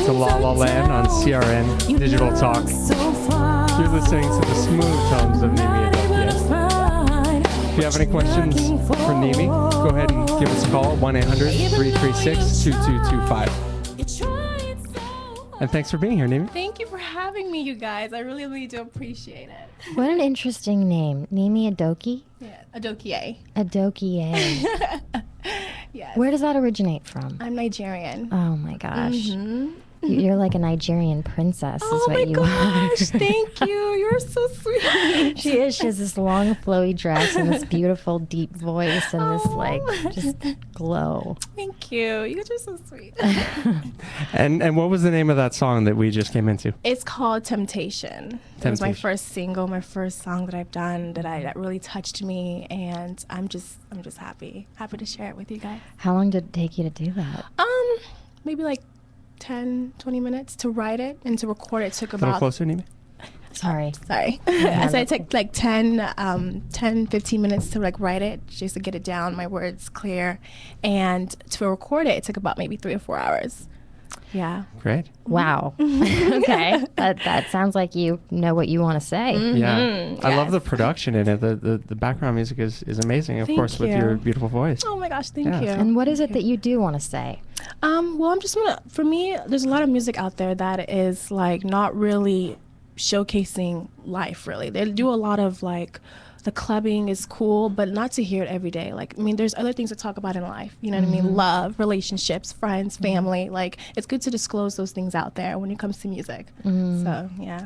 to La La Land on CRN Digital Talk. You're listening to the smooth tones of Nimi Adokiye. If you have any questions for Nimi, go ahead and give us a call, 1-800-336-2225. And thanks for being here, Nimi. Thank you for having me, you guys. I really, really do appreciate it. What an interesting name. Nimi Adokiye? Yeah, Adokiye. Adokiye. Yes. Where does that originate from? I'm Nigerian. Oh my gosh. Mm-hmm. You're like a Nigerian princess is Oh what my you gosh, are. thank you. You're so sweet. She is. She has this long flowy dress and this beautiful deep voice and this like just glow. Thank you. You guys are so sweet. And what was the name of that song that we just came into? It's called Temptation. It was my first single, my first song that I've done that really touched me, and I'm just happy to share it with you guys. How long did it take you to do that? Maybe like 10, 20 minutes to write it, and to record it took A little about... closer, Nimi. Sorry. I said it took like 10, 15 minutes to like write it, just to get it down, my words clear. And to record it took about maybe 3 or 4 hours. Yeah. Great. Wow. Okay. That sounds like you know what you want to say. Mm-hmm. Yeah. I love Yes. the production in it. The background music is amazing, of Thank course, with you. your beautiful voice. Oh my gosh, thank Yeah. you. And what is it that you do want to say? Well, I'm just gonna, for me, there's a lot of music out there that is like not really showcasing life, really. They do a lot of like, the clubbing is cool, but not to hear it every day. Like, I mean, there's other things to talk about in life. You know what I mean? Love, relationships, friends, family. Like, it's good to disclose those things out there when it comes to music. So, yeah.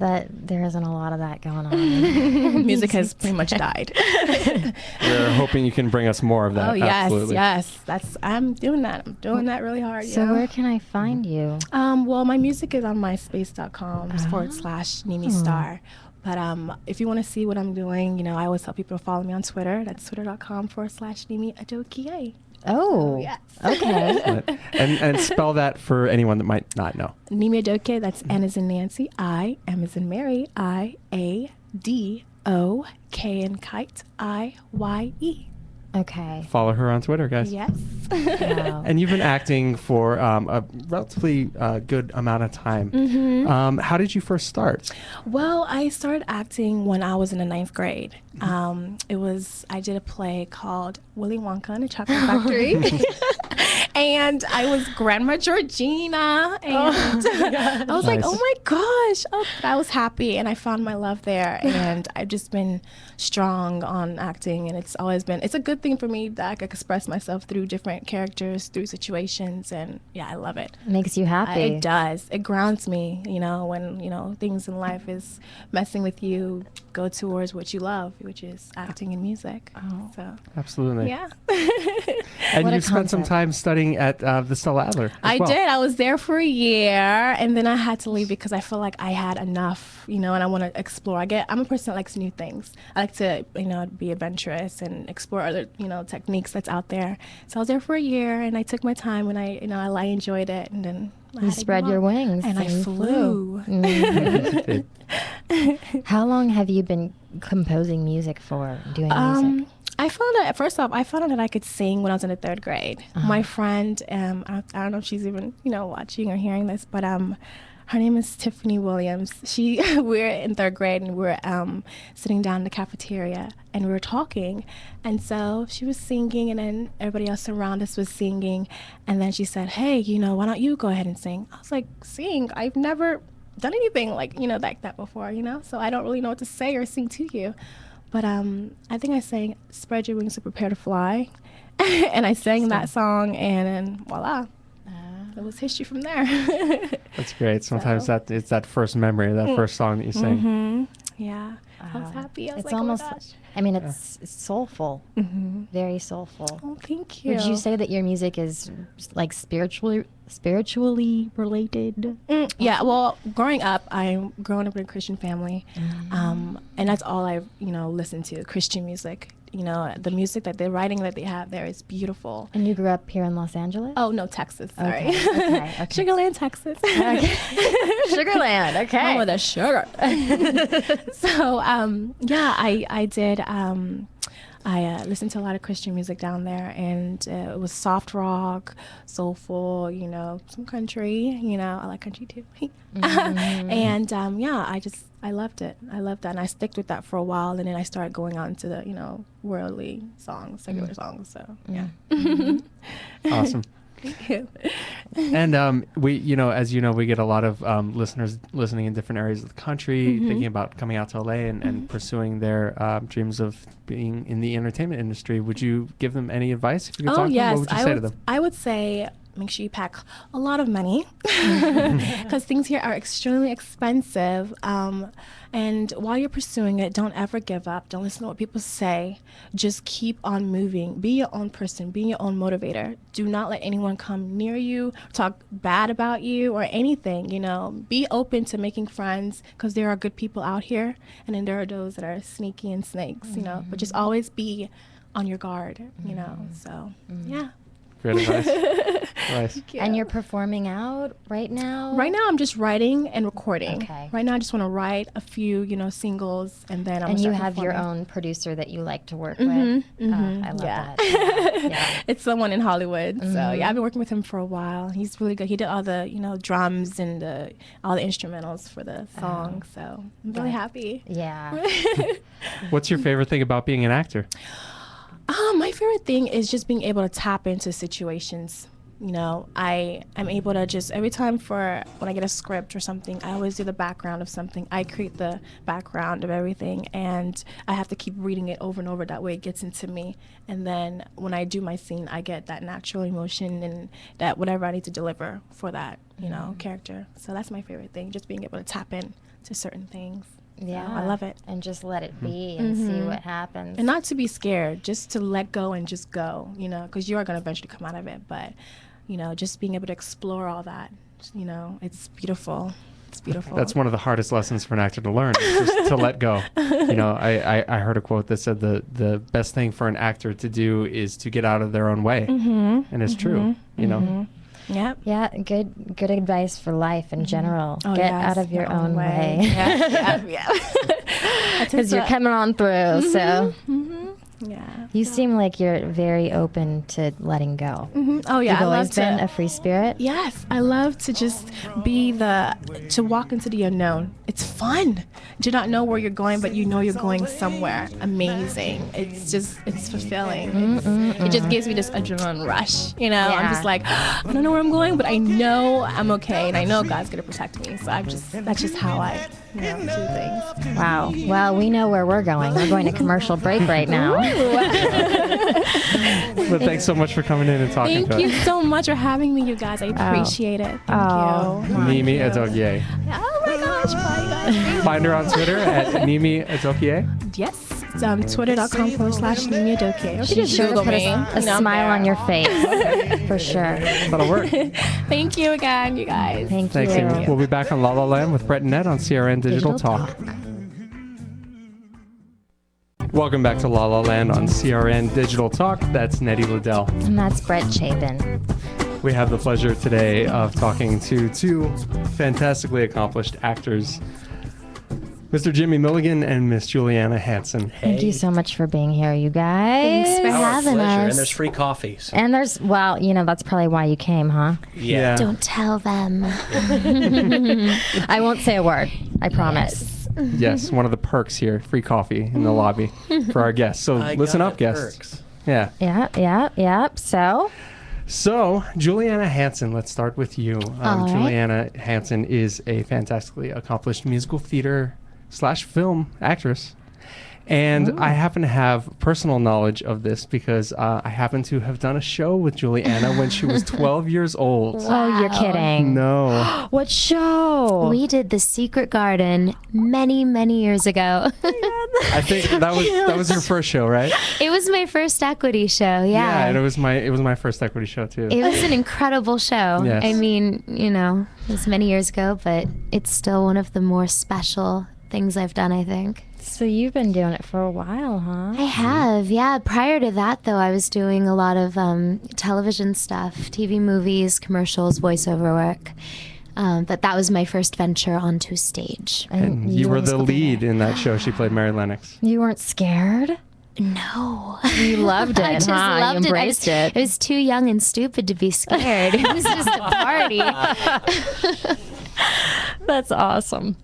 That there isn't a lot of that going on. Music has pretty much died. We're hoping you can bring us more of that. Oh, yes, Absolutely. yes. I'm doing that. I'm doing that really hard. So yeah. where can I find you? Well, my music is on myspace.com/Nimi Star. But if you want to see what I'm doing, you know, I always tell people to follow me on Twitter. That's twitter.com/Nimi Adokiye. Oh, Yes. okay. and spell that for anyone that might not know. Nimi Adokiye, that's N as in Nancy, I, M as in Mary, I-A-D-O-K in kite, I-Y-E. Okay. Follow her on Twitter, guys. Yes. Wow. And you've been acting for a relatively good amount of time. How did you first start? Well, I started acting when I was in the 9th grade. I did a play called Willy Wonka and the Chocolate Factory. And I was Grandma Georgina. And I was like, Nice. oh my gosh. Oh, I was happy, and I found my love there. And I've just been strong on acting. And it's always been, it's a good thing for me that I can express myself through different characters, through situations. And yeah, I love it. Makes you happy. It does. It grounds me, you know, when, you know, things in life is messing with you, go towards what you love, which is acting and music. Oh. So, Absolutely. yeah. And What a you spent some concept. time studying at the Stella Adler. I did. I was there for a year, and then I had to leave because I feel like I had enough, you know, and I want to explore. I'm a person that likes new things. I like to, you know, be adventurous and explore other, you know, techniques that's out there. So I was there for a year, and I took my time, and I enjoyed it, and then I You had to spread go your on. wings. And I you flew. Mhm. How long have you been composing music for, doing music? I found out, first off, I found out that I could sing when I was in the 3rd grade. My friend, I don't know if she's even, you know, watching or hearing this, but her name is Tiffany Williams. We're in 3rd grade, and we're sitting down in the cafeteria, and we were talking. And so she was singing, and then everybody else around us was singing. And then she said, hey, you know, why don't you go ahead and sing? I was like, sing? I've never done anything like, you know, like that before, you know? So I don't really know what to say or sing to you. But I think I sang Spread Your Wings to Prepare to Fly. And I sang that song, and then voila. It was history from there. That's great. Sometimes it's that first memory, that first song that you sing. Yeah. I was happy. I was It's like, almost, oh my gosh. I mean, it's soulful, very soulful. Oh, thank you. Would you say that your music is like spiritually related? Yeah, well, growing up, growing up in a Christian family, and that's all I've, you know, listened to, Christian music. the music that they're writing that they have there is beautiful. And you grew up here in Los Angeles? Oh, no, Texas. Sorry. Okay. Sugarland, Texas. Okay. Sugarland. Okay. Home of the sugar. So, I did. I listened to a lot of Christian music down there, and it was soft rock, soulful, some country. I like country too. And I loved it. I loved that, and I stuck with that for a while, and then I started going on to the worldly songs, secular songs. So yeah. Awesome. Thank you. And we, as you know, we get a lot of listeners listening in different areas of the country, thinking about coming out to LA and pursuing their dreams of being in the entertainment industry. Would you give them any advice? If you could talk to them, what would you say to them? I would say make sure you pack a lot of money because things here are extremely expensive. And while you're pursuing it, don't ever give up. Don't listen to what people say. Just keep on moving. Be your own person. Be your own motivator. Do not let anyone come near you, talk bad about you or anything, Be open to making friends because there are good people out here. And then there are those that are sneaky and snakes, But just always be on your guard, So, yeah. Great advice. Nice. And you're performing out right now? Right now, I'm just writing and recording. Okay. Right now, I just want to write a few, singles, and then I'm. And you start have your performing. own producer that you like to work with. I love that. Yeah. It's someone in Hollywood. So yeah, I've been working with him for a while. He's really good. He did all the drums and all the instrumentals for the song. So I'm really happy. Yeah. What's your favorite thing about being an actor? My favorite thing is just being able to tap into situations. I'm able to just every time when I get a script or something, I always do the background of something. I create the background of everything, and I have to keep reading it over and over. That way it gets into me. And then when I do my scene, I get that natural emotion and that whatever I need to deliver for that, character. So that's my favorite thing, just being able to tap in to certain things. Yeah. So I love it. And just let it be and see what happens. And not to be scared, just to let go and just go, because you are going to eventually come out of it. But, just being able to explore all that, it's beautiful. It's beautiful. That's one of the hardest lessons for an actor to learn, just to let go. I heard a quote that said the best thing for an actor to do is to get out of their own way. And it's true, Yep. Yeah, good advice for life in general. Oh, Get yes, out of your own way. Yeah. Because you're coming on through, so. Yeah. You seem like you're very open to letting go. Oh, yeah. You've I always love been to. a free spirit? Yes. I love to just to walk into the unknown. It's fun. Do not know where you're going, but you're going somewhere amazing. It's fulfilling. It just gives me this adrenaline rush. I'm just like, I don't know where I'm going, but I know I'm okay, and I know God's going to protect me. So that's just how I do things. Wow. Well, we know where we're going. We're going to commercial break right now. But thanks so much for coming in and talking to us. Thank you so much for having me, you guys. I appreciate it. Thank you. Nimi Adokiye. Oh my gosh, bye guys. Find her on Twitter at Nimi Adokiye. Yes. It's twitter.com/Nimi Adokiye. Or She just Google put me. a smile on your face. For sure. That'll work. Thank you again, you guys. Thanks, Thanks, you. Nimi. We'll be back on La La Land with Brett and Ned on CRN Digital Talk. Welcome back to La La Land on CRN Digital Talk. That's Neti Leddel. And that's Brett Chapin. We have the pleasure today of talking to two fantastically accomplished actors, Mr. Jimi Milligan and Miss Juliana Hansen. Thank you so much for being here, you guys. Thanks for Our having pleasure. us. And there's free coffees. And there's, well, that's probably why you came, huh? Yeah. Don't tell them. I won't say a word. I promise. Yes, one of the perks here, free coffee in the lobby for our guests. So listen up, guests. Perks. Yeah. Yeah. So, Juliana Hansen, let's start with you. All right. Juliana Hansen is a fantastically accomplished musical theater / film actress. And I happen to have personal knowledge of this because I happen to have done a show with Juliana when she was 12 years old. Oh, you're kidding. No. What show? We did The Secret Garden many, many years ago. I think that was your first show, right? It was my first equity show, Yeah, yeah. and it was my first equity show too. It was an incredible show. Yes. I mean, it was many years ago, but it's still one of the more special things I've done, I think. So you've been doing it for a while, huh? I have, yeah. Prior to that, though, I was doing a lot of television stuff, TV, movies, commercials, voiceover work. But that was my first venture onto stage. And you were the lead in that show. She played Mary Lennox. You weren't scared? No. You loved it, I just loved you embraced it. I was too young and stupid to be scared. It was just a party. That's awesome.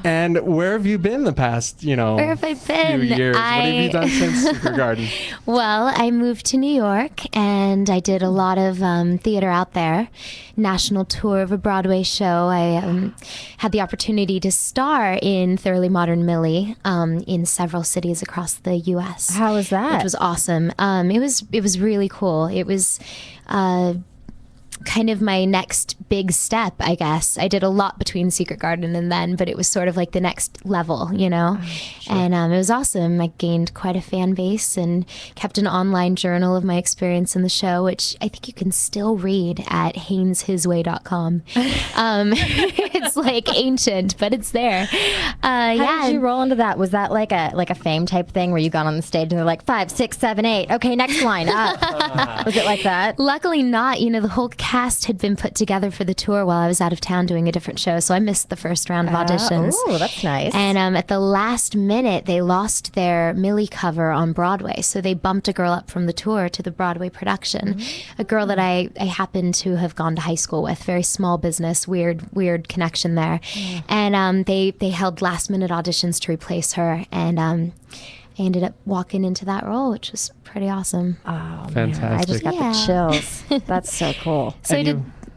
And where have you been the past, Where have I been? few years? What have you done since Secret Garden? Well, I moved to New York and I did a lot of theater out there. National tour of a Broadway show. I had the opportunity to star in Thoroughly Modern Millie in several cities across the U.S. How was that? Which was awesome. It was really cool. It was kind of my next big step, I guess. I did a lot between Secret Garden and then, but it was sort of like the next level, Sure. And it was awesome. I gained quite a fan base and kept an online journal of my experience in the show, which I think you can still read at haineshisway.com. It's like ancient, but it's there. How did you roll into that? Was that like a fame type thing where you got on the stage and they're like 5, 6, 7, 8? Okay, next line up. Was it like that? Luckily not. The whole cast had been put together for the tour while I was out of town doing a different show, so I missed the first round of auditions. Oh, that's nice. And at the last minute, they lost their Millie cover on Broadway, so they bumped a girl up from the tour to the Broadway production. A girl that I happened to have gone to high school with. Very small business, weird connection there. And they held last minute auditions to replace her, and I ended up walking into that role, which was pretty awesome. Oh, fantastic. Man, I just got the chills. That's so cool. So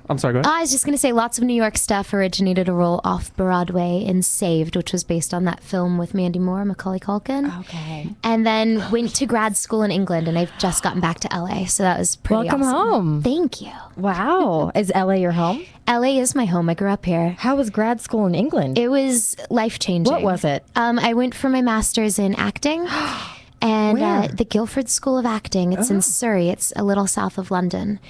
I'm sorry, go ahead. I was just going to say lots of New York stuff. Originated a role off Broadway in Saved, which was based on that film with Mandy Moore and Macaulay Culkin. Okay. And then went to grad school in England, and I've just gotten back to LA, so that was pretty Welcome awesome. home. Thank you. Wow. Is LA your home? LA is my home. I grew up here. How was grad school in England? It was life-changing. What was it? I went for my master's in acting. And the Guildford School of Acting. It's in Surrey. It's a little south of London.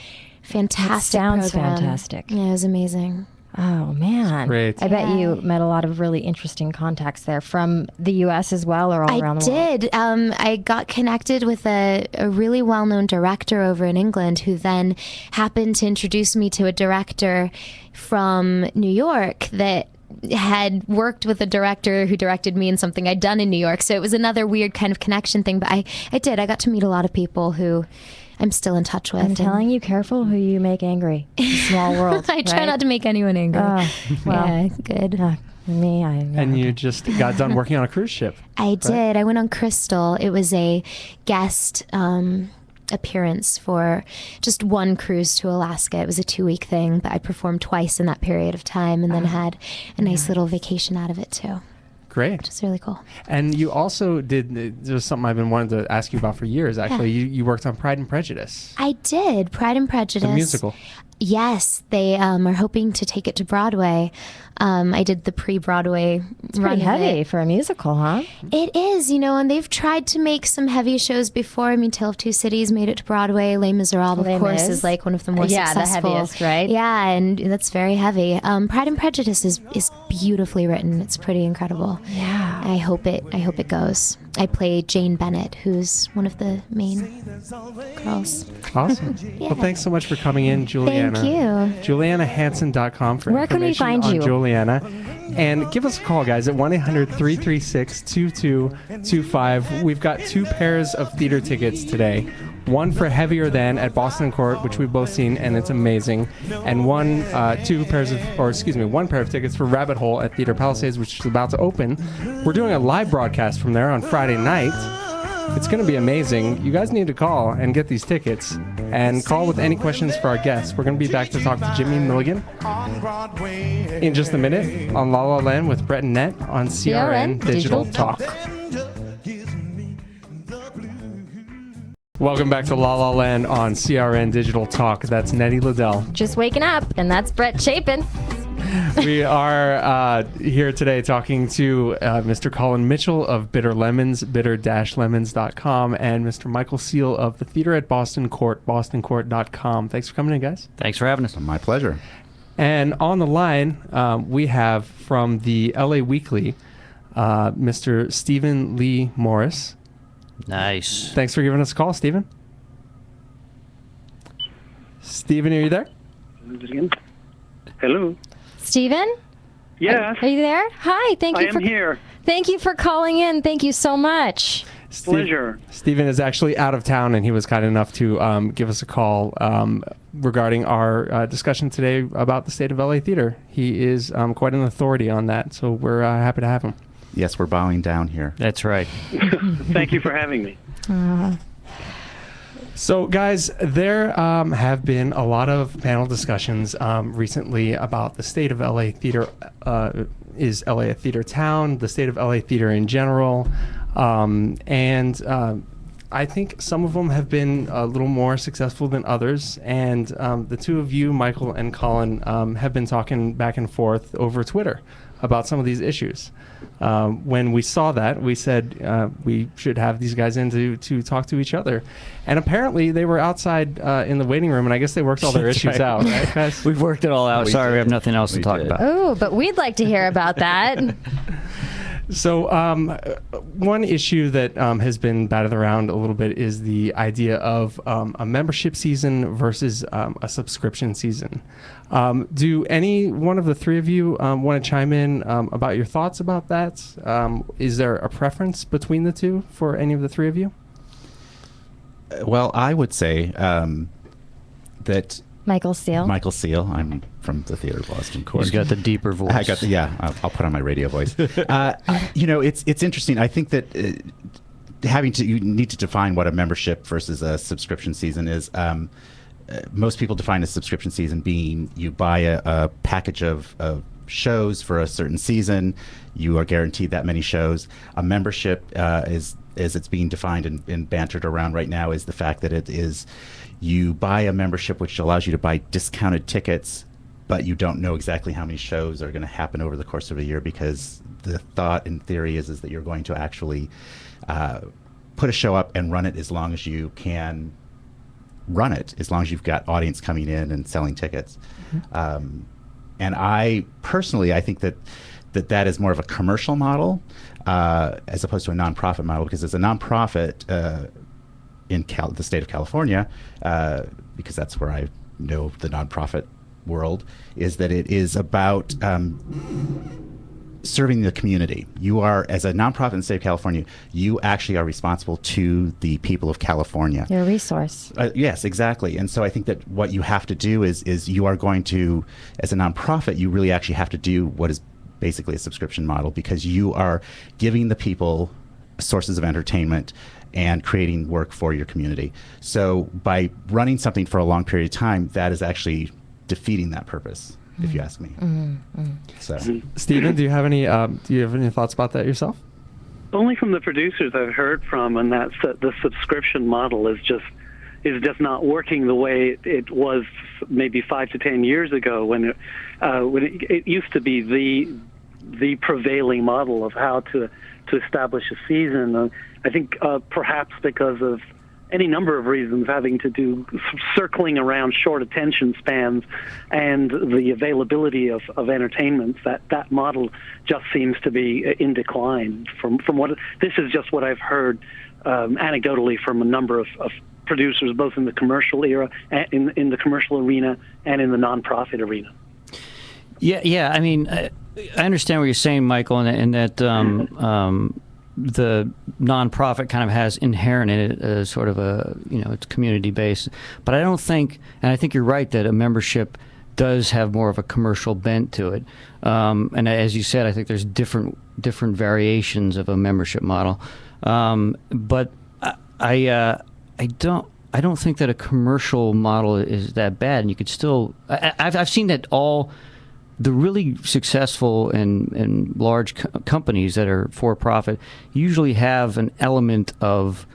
Fantastic sounds program. fantastic. Yeah, it was amazing. Oh, man. Great. I bet you met a lot of really interesting contacts there from the U.S. as well, or all around the world. I did. I got connected with a really well-known director over in England who then happened to introduce me to a director from New York that had worked with a director who directed me in something I'd done in New York. So it was another weird kind of connection thing. But I got to meet a lot of people who I'm still in touch with. I'm telling you, careful who you make angry. It's a small world. I try not to make anyone angry. Well, yeah, good. And you just got done working on a cruise ship. I did. I went on Crystal. It was a guest appearance for just one cruise to Alaska. It was a 2-week thing, but I performed twice in that period of time and then had a nice little vacation out of it too. Great. Which is really cool. And you also did, there's something I've been wanting to ask you about for years, actually. Yeah. You worked on Pride and Prejudice. I did. Pride and Prejudice. The musical. Yes, they are hoping to take it to Broadway. I did the pre-Broadway run. Pretty heavy for a musical, huh? It is, and they've tried to make some heavy shows before. I mean, Tale of Two Cities made it to Broadway. Les Miserables, of course, is like one of the more successful. Yeah, the heaviest, right? Yeah, and that's very heavy. Pride and Prejudice is beautifully written. It's pretty incredible. Yeah. I hope it goes. I play Jane Bennett, who's one of the main girls. Awesome. Yeah. Well, thanks so much for coming in, Juliana. Thank you. JulianaHansen.com for Where can we information find on you? Juliana. And give us a call, guys, at 1-800-336-2225. We've got 2 pairs of theater tickets today. One for Heavier Than at Boston Court, which we've both seen, and it's amazing. And one pair of tickets for Rabbit Hole at Theater Palisades, which is about to open. We're doing a live broadcast from there on Friday night. It's going to be amazing. You guys need to call and get these tickets. And call with any questions for our guests. We're going to be back to talk to Jimi and Milligan in just a minute on La La Land with Brett and Net on CRN Digital Talk. Welcome back to La La Land on CRN Digital Talk. That's Neti Leddel. Just waking up, and that's Brett Chapin. We are here today talking to Mr. Colin Mitchell of Bitter Lemons, bitter-lemons.com, and Mr. Michael Seel of the Theater at Boston Court, bostoncourt.com. Thanks for coming in, guys. Thanks for having us. My pleasure. And on the line, we have from the LA Weekly, Mr. Stephen Lee Morris. Nice. Thanks for giving us a call, Stephen. Stephen, are you there? Hello. Stephen? Yes. Are you there? Hi. Thank you I am here. Thank you for calling in. Thank you so much. Pleasure. Stephen is actually out of town, and he was kind enough to give us a call regarding our discussion today about the state of LA theater. He is quite an authority on that, so we're happy to have him. Yes, we're bowing down here. That's right. Thank you for having me. So, guys, there have been a lot of panel discussions recently about the state of LA theater. Is LA a theater town? The state of LA theater in general. And I think some of them have been a little more successful than others. And the two of you, Michael and Colin, have been talking back and forth over Twitter about some of these issues. When we saw that, we said we should have these guys in to talk to each other. And apparently they were outside in the waiting room, and I guess they worked all their issues out. Right, guys? We've worked it all out. Sorry, we have nothing else to talk did. about. Oh, but we'd like to hear about that. So one issue that has been batted around a little bit is the idea of a membership season versus a subscription season. Do any one of the three of you want to chime in about your thoughts about that? Is there a preference between the two for any of the three of you? Well, I would say that Michael Seel. Michael Seel, I'm from the Theater of Boston Court. He's got the deeper voice. I got the, yeah, I'll put on my radio voice. You know, it's interesting. I think that you need to define what a membership versus a subscription season is. Most people define a subscription season being you buy a package of shows for a certain season. You are guaranteed that many shows. A membership is, as it's being defined and bantered around right now, is the fact that it is you buy a membership which allows you to buy discounted tickets, but you don't know exactly how many shows are going to happen over the course of a year, because the thought in theory is that you're going to actually put a show up and run it as long as you can run it, as long as you've got audience coming in and selling tickets. Mm-hmm. And I personally, I think that is more of a commercial model as opposed to a nonprofit model, because as a nonprofit in the state of California, because that's where I know the nonprofit world, is that it is about serving the community. You are, as a nonprofit in the state of California, you actually are responsible to the people of California. You're a resource. Yes, exactly. And so I think that what you have to do is you are going to, as a nonprofit, you really actually have to do what is basically a subscription model, because you are giving the people sources of entertainment and creating work for your community. So by running something for a long period of time, that is actually defeating that purpose, if you ask me. So, Stephen, do you have any thoughts about that yourself? Only from the producers I've heard from, and that's that the subscription model is just not working the way it was maybe 5 to 10 years ago, when it used to be the prevailing model of how to establish a season. I think perhaps because of any number of reasons having to do circling around short attention spans and the availability of entertainment, that model just seems to be in decline. From what this is just what I've heard anecdotally from a number of producers, both in the commercial era, in the commercial arena, and in the nonprofit arena. Yeah. I mean, I understand what you're saying, Michael, and that the nonprofit kind of has inherent in it a sort of a, it's community based. But I don't think, and I think you're right, that a membership does have more of a commercial bent to it. And as you said, I think there's different variations of a membership model. But I don't think that a commercial model is that bad. And you could still, I've seen that all the really successful and large companies that are for profit usually have an element of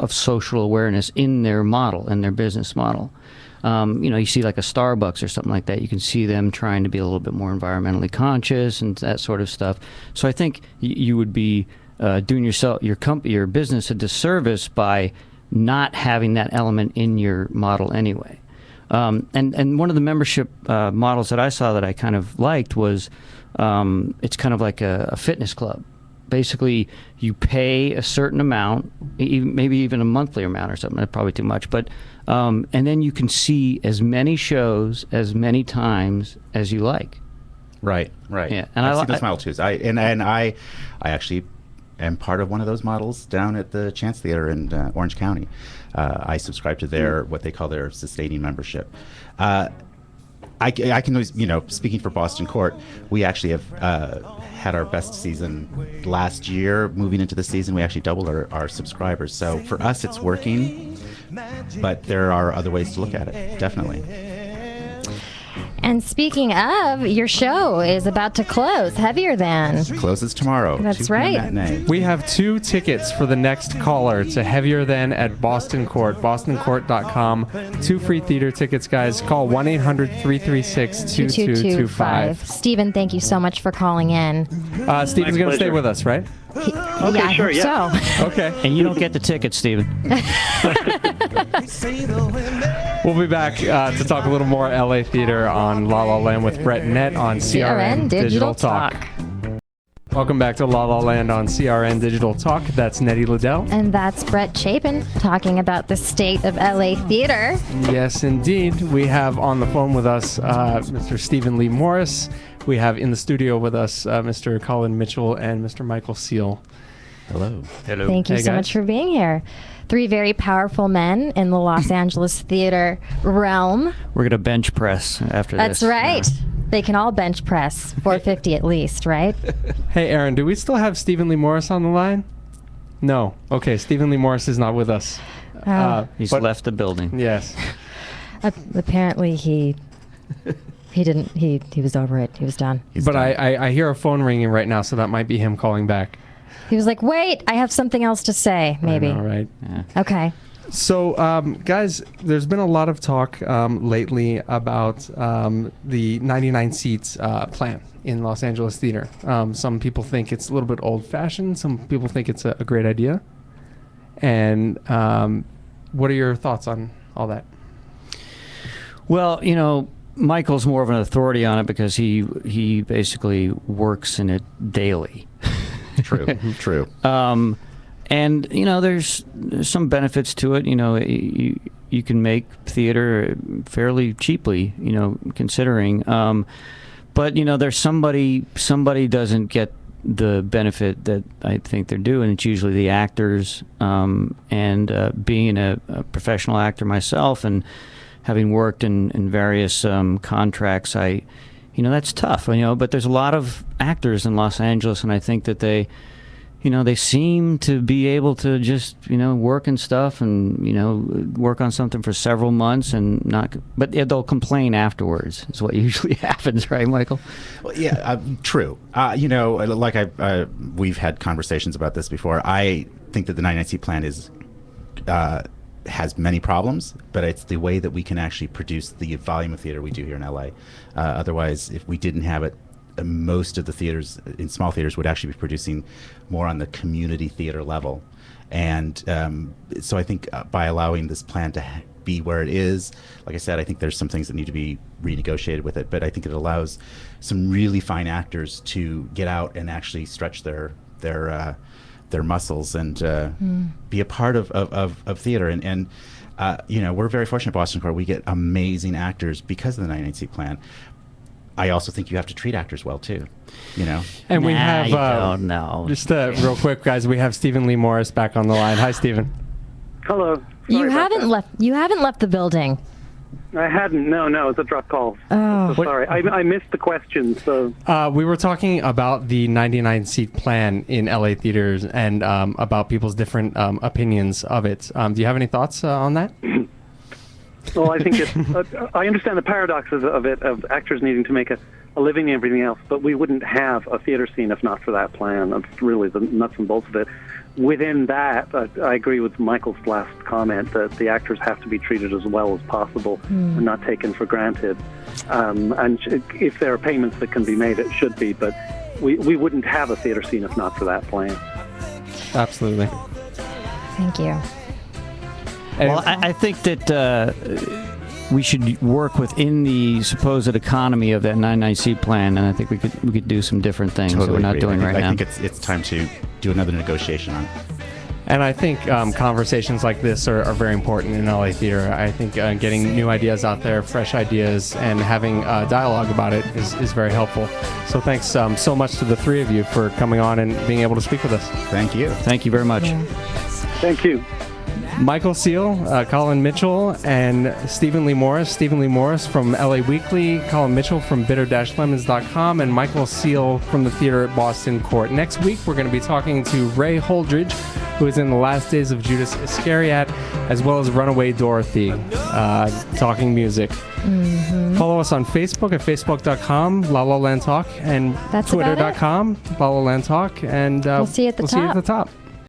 social awareness in their model, in their business model. You see like a Starbucks or something like that, you can see them trying to be a little bit more environmentally conscious and that sort of stuff. So I think you would be doing your business a disservice by not having that element in your model anyway. And one of the membership models that I saw that I kind of liked was it's kind of like a fitness club. Basically, you pay a certain amount, maybe even a monthly amount or something. That's probably too much, but and then you can see as many shows as many times as you like. Right. Yeah, and I've seen those model too. I actually am part of one of those models down at the Chance Theater in Orange County. I subscribe to their what they call their sustaining membership. I can always, speaking for Boston Court, we actually have had our best season last year. Moving into the season, we actually doubled our subscribers. So for us, it's working, but there are other ways to look at it, definitely. And speaking of, your show is about to close. Heavier Than. Closes tomorrow. That's 2 p.m. right. matinee. We have 2 tickets for the next caller to Heavier Than at Boston Court, bostoncourt.com. 2 free theater tickets, guys. Call 1-800-336-2225. Stephen, thank you so much for calling in. Stephen's going to stay pleasure. with us, right? Okay, I sure, hope yeah. so. Okay. And you don't get the ticket, Stephen. We'll be back to talk a little more LA theater on La La Land with Brett Nett on CRN Digital Talk. Welcome back to La La Land on CRN Digital Talk. That's Neti Leddel. And that's Brett Chapin talking about the state of LA theater. Yes, indeed. We have on the phone with us Mr. Stephen Lee Morris. We have in the studio with us Mr. Colin Mitchell and Mr. Michael Seel. Hello. Thank you Hey, so guys. much for being here. 3 very powerful men in the Los Angeles theater realm. We're going to bench press after That's this. right. They can all bench press 450 at least, right? Hey, Aaron, do we still have Stephen Lee Morris on the line? No. Okay, Stephen Lee Morris is not with us. He's But- left the building. Yes. Apparently he didn't. He was over it. He was done. But I hear a phone ringing right now, so that might be him calling back. He was like, "Wait, I have something else to say." Maybe. All right. Okay. So, guys, there's been a lot of talk lately about the 99 seats plan in Los Angeles theater. Some people think it's a little bit old-fashioned. Some people think it's a great idea. And what are your thoughts on all that? Well, Michael's more of an authority on it because he basically works in it daily. True. And there's some benefits to it. You can make theater fairly cheaply. Considering. But there's somebody doesn't get the benefit that I think they're due, and it's usually the actors. And being a professional actor myself, and having worked in various contracts, that's tough. But there's a lot of actors in Los Angeles, and I think that they seem to be able to just, work and stuff and, work on something for several months and but they'll complain afterwards is what usually happens, right, Michael? Well, yeah, true. We've had conversations about this before. I think that the 99C plan has many problems, but it's the way that we can actually produce the volume of theater we do here in LA. Otherwise, if we didn't have it, most of the theaters in small theaters would actually be producing more on the community theater level. And so I think by allowing this plan to be where it is, like I said, I think there's some things that need to be renegotiated with it, but I think it allows some really fine actors to get out and actually stretch their muscles and be a part of theater. And we're very fortunate at Boston Court. We get amazing actors because of the 99C plan. I also think you have to treat actors well too, And we have you don't know. just real quick, guys. We have Stephen Lee Morris back on the line. Hi, Stephen. Hello. You Sorry about haven't that. left. You haven't left the building. I hadn't. No, it's a drop call. Oh. So sorry. I missed the question. So We were talking about the 99 seat plan in LA theaters and about people's different opinions of it. Do you have any thoughts on that? well, I think I understand the paradoxes of it, of actors needing to make a living and everything else, but we wouldn't have a theater scene if not for that plan. That's really the nuts and bolts of it. Within that, I agree with Michael's last comment that the actors have to be treated as well as possible and not taken for granted. And if there are payments that can be made, it should be, but we wouldn't have a theater scene if not for that plan. Absolutely. Thank you. Well, I think that we should work within the supposed economy of that 99C plan, and I think we could do some different things that we're not agree. doing right now. I think it's time to do another negotiation on it. And I think conversations like this are very important in LA theater. I think getting new ideas out there, fresh ideas, and having dialogue about it is very helpful. So thanks so much to the three of you for coming on and being able to speak with us. Thank you. Thank you very much. Thank you. Michael Seel, Colin Mitchell, and Stephen Lee Morris. Stephen Lee Morris from LA Weekly, Colin Mitchell from bitter-lemons.com, and Michael Seel from the theater at Boston Court. Next week, we're going to be talking to Ray Holdridge, who is in The Last Days of Judas Iscariot, as well as Runaway Dorothy, talking music. Follow us on Facebook at facebook.com, La La Land Talk, and That's about it. twitter.com, La La Land Talk, and We'll see you at the See you at top. the top.